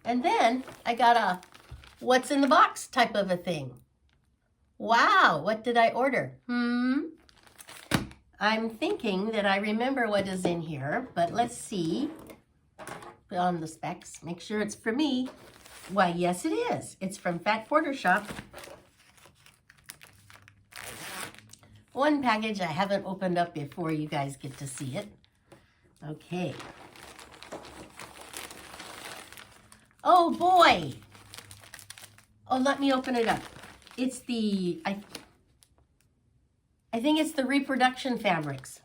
And then I got a what's in the box type of a thing. Wow, what did I order? I'm thinking that I remember what is in here, but let's see. Put on the specs, make sure it's for me. Why, yes it is. It's from Fat Quarter Shop. One package I haven't opened up before you guys get to see it. Okay. Oh boy. Oh, let me open it up. It's the, I think it's the reproduction fabrics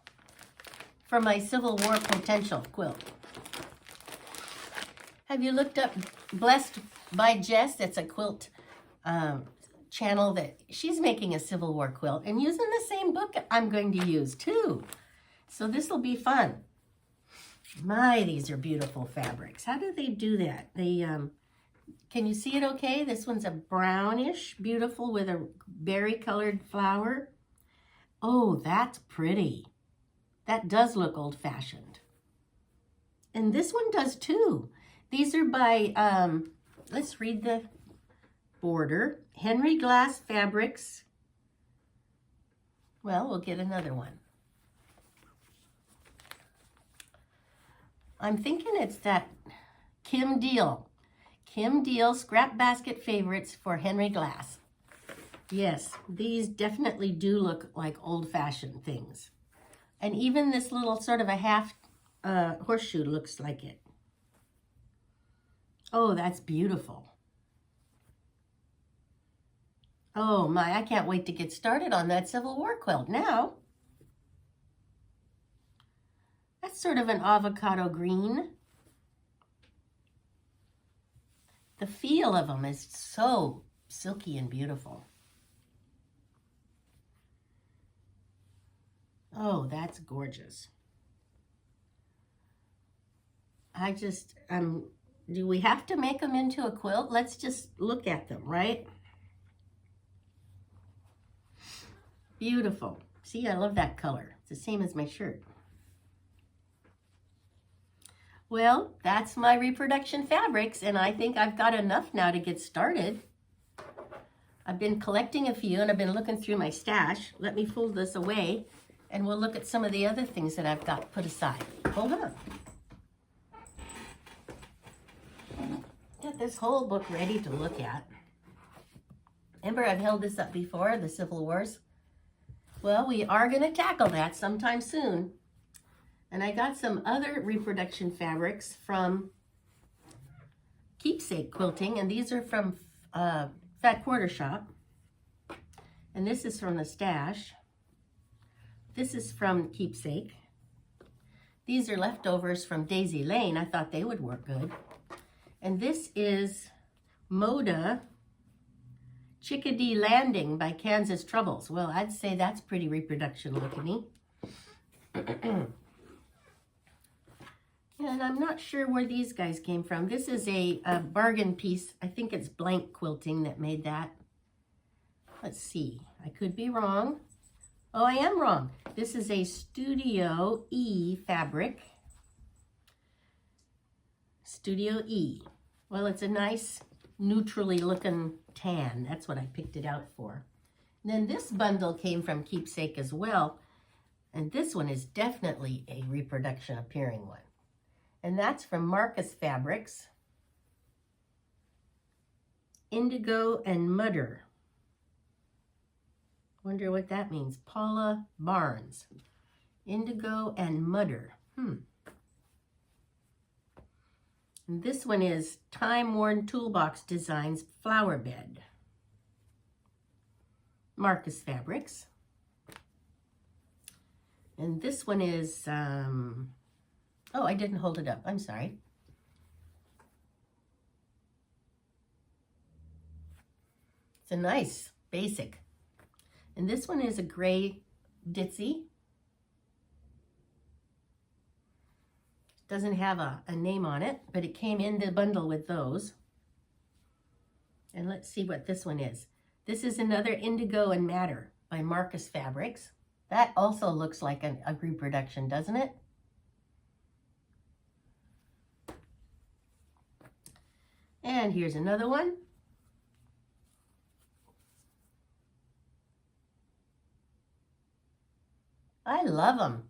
for my Civil War Potential quilt. Have you looked up Blessed by Jess? It's a quilt channel that she's making a Civil War quilt and using the same book I'm going to use too. So this will be fun. My, these are beautiful fabrics. How do they do that? They, can you see it okay? This one's a brownish, beautiful with a berry colored flower. Oh, that's pretty. That does look old-fashioned. And this one does too. These are by, let's read the border. Henry Glass Fabrics. Well, we'll get another one. I'm thinking it's that Kim Deal. Kim Deal Scrap Basket Favorites for Henry Glass. Yes, these definitely do look like old-fashioned things. And even this little sort of a half horseshoe looks like it. Oh, that's beautiful. Oh my, I can't wait to get started on that Civil War quilt now. That's sort of an avocado green. The feel of them is so silky and beautiful. Oh, that's gorgeous. I just, do we have to make them into a quilt? Let's just look at them, right? Beautiful. See, I love that color. It's the same as my shirt. Well, that's my reproduction fabrics, and I think I've got enough now to get started. I've been collecting a few, and I've been looking through my stash. Let me fold this away, and we'll look at some of the other things that I've got put aside. Hold on. Got this whole book ready to look at. Remember, I've held this up before, the Civil Wars. Well, we are going to tackle that sometime soon. And I got some other reproduction fabrics from Keepsake Quilting, and these are from Fat Quarter Shop. And this is from the stash. This is from Keepsake. These are leftovers from Daisy Lane. I thought they would work good. And this is Moda Chickadee Landing by Kansas Troubles. Well, I'd say that's pretty reproduction looking. And I'm not sure where these guys came from. This is a bargain piece. I think it's Blank Quilting that made that. Let's see. I could be wrong. Oh, I am wrong. This is a Studio E fabric. Studio E. Well, it's a nice neutrally looking tan. That's what I picked it out for. And then this bundle came from Keepsake as well. And this one is definitely a reproduction appearing one. And that's from Marcus Fabrics. Indigo and Mudder. Wonder what that means. Paula Barnes. Indigo and Mudder. And this one is Time Worn Toolbox Designs Flower Bed. Marcus Fabrics. And this one is, oh, I didn't hold it up. I'm sorry. It's a nice basic. And this one is a gray ditzy. Doesn't have a name on it, but it came in the bundle with those. And let's see what this one is. This is another Indigo and Matter by Marcus Fabrics. That also looks like a reproduction, doesn't it? And here's another one. I love them.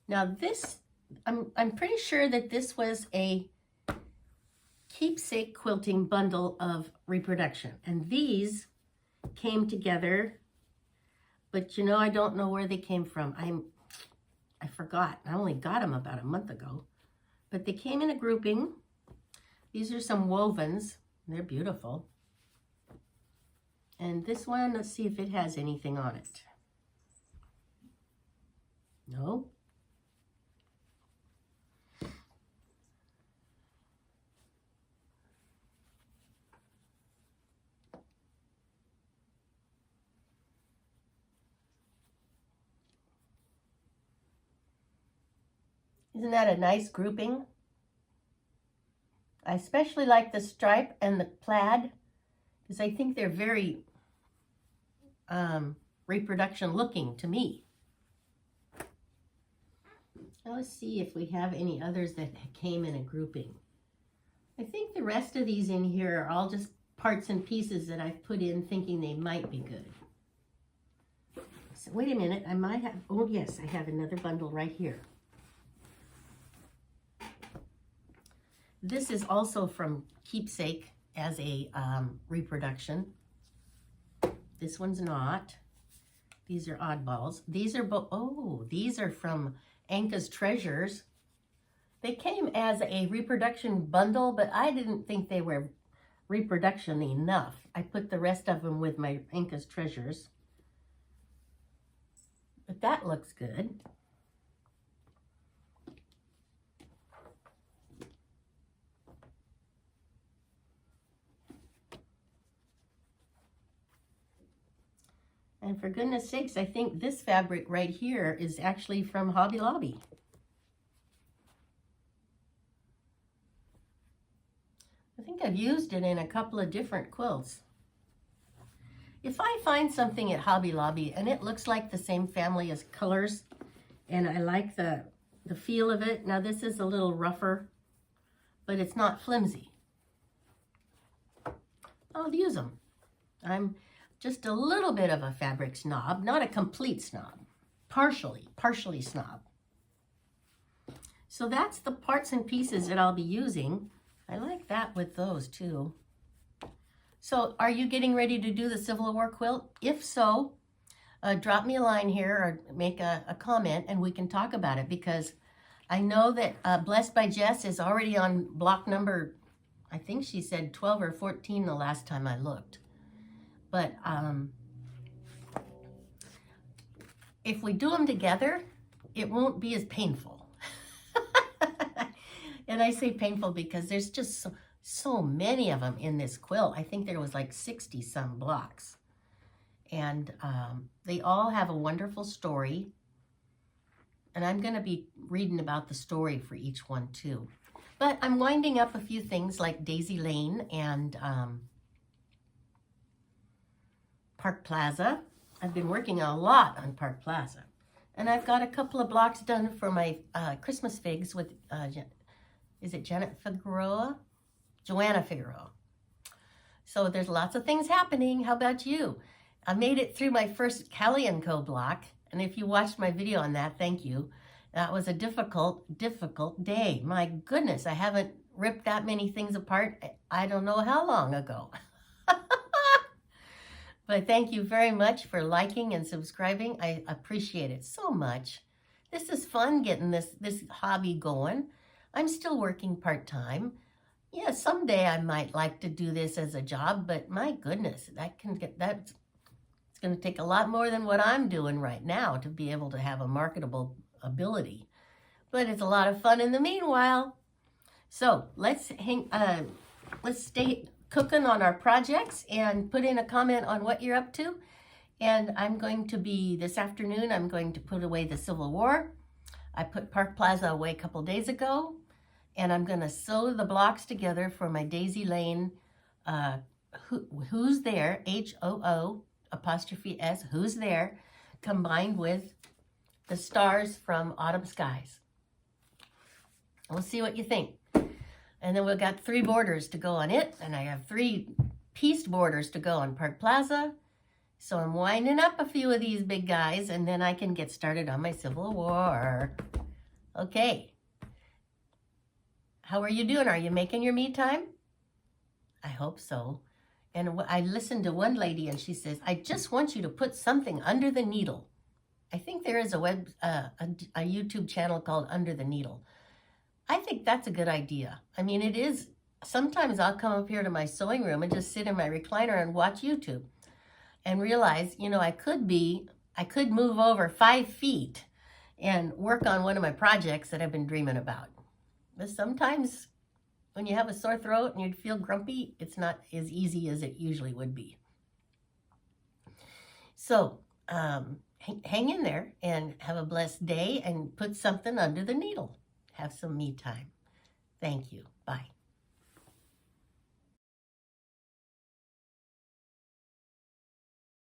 Now this, I'm pretty sure that this was a keepsake quilting bundle of reproduction. And these came together, but you know, I don't know where they came from. I forgot. I only got them about a month ago, but they came in a grouping. These are some wovens. They're beautiful. And this one, let's see if it has anything on it. No. Isn't that a nice grouping? I especially like the stripe and the plaid because I think they're very reproduction looking to me. Now let's see if we have any others that came in a grouping. I think the rest of these in here are all just parts and pieces that I've put in thinking they might be good. So wait a minute, I might have, oh yes, I have another bundle right here. This is also from Keepsake as a reproduction. This one's not. These are oddballs. These are these are from Anka's Treasures. They came as a reproduction bundle, but I didn't think they were reproduction enough. I put the rest of them with my Anka's Treasures. But that looks good. And for goodness sakes, I think this fabric right here is actually from Hobby Lobby. I think I've used it in a couple of different quilts. If I find something at Hobby Lobby and it looks like the same family as colors, and I like the feel of it, now this is a little rougher, but it's not flimsy, I'll use them. I'm just a little bit of a fabric snob, not a complete snob, partially snob. So that's the parts and pieces that I'll be using. I like that with those too. So are you getting ready to do the Civil War quilt? If so, drop me a line here or make a comment and we can talk about it, because I know that Blessed by Jess is already on block number, I think she said 12 or 14 the last time I looked. But if we do them together, it won't be as painful. And I say painful because there's just so many of them in this quilt. I think there was like 60 some blocks. And they all have a wonderful story. And I'm going to be reading about the story for each one too. But I'm winding up a few things like Daisy Lane and Park Plaza. I've been working a lot on Park Plaza. And I've got a couple of blocks done for my Christmas figs with, is it Janet Figueroa? Joanna Figueroa. So there's lots of things happening. How about you? I made it through my first Kelly & Co. block. And if you watched my video on that, thank you. That was a difficult day. My goodness, I haven't ripped that many things apart. I don't know how long ago. But thank you very much for liking and subscribing. I appreciate it so much. This is fun getting this hobby going. I'm still working part-time. Yeah, someday I might like to do this as a job, but my goodness, it's going to take a lot more than what I'm doing right now to be able to have a marketable ability. But it's a lot of fun in the meanwhile. So let's stay cooking on our projects and put in a comment on what you're up to. And I'm going to be, this afternoon, I'm going to put away the Civil War. I put Park Plaza away a couple days ago, and I'm going to sew the blocks together for my Daisy Lane, Who's There, HOO''S, Who's There, combined with the stars from Autumn Skies. We'll see what you think. And then we've got 3 borders to go on it. And I have 3 pieced borders to go on Park Plaza. So I'm winding up a few of these big guys, and then I can get started on my Civil War. Okay. How are you doing? Are you making your me time? I hope so. And I listened to one lady, and she says, I just want you to put something under the needle. I think there is a YouTube channel called Under the Needle. I think that's a good idea. I mean, it is. Sometimes I'll come up here to my sewing room and just sit in my recliner and watch YouTube and realize, you know, I could move over 5 feet and work on one of my projects that I've been dreaming about. But sometimes when you have a sore throat and you feel grumpy, it's not as easy as it usually would be. So hang in there and have a blessed day and put something under the needle. Have some me time. Thank you. Bye.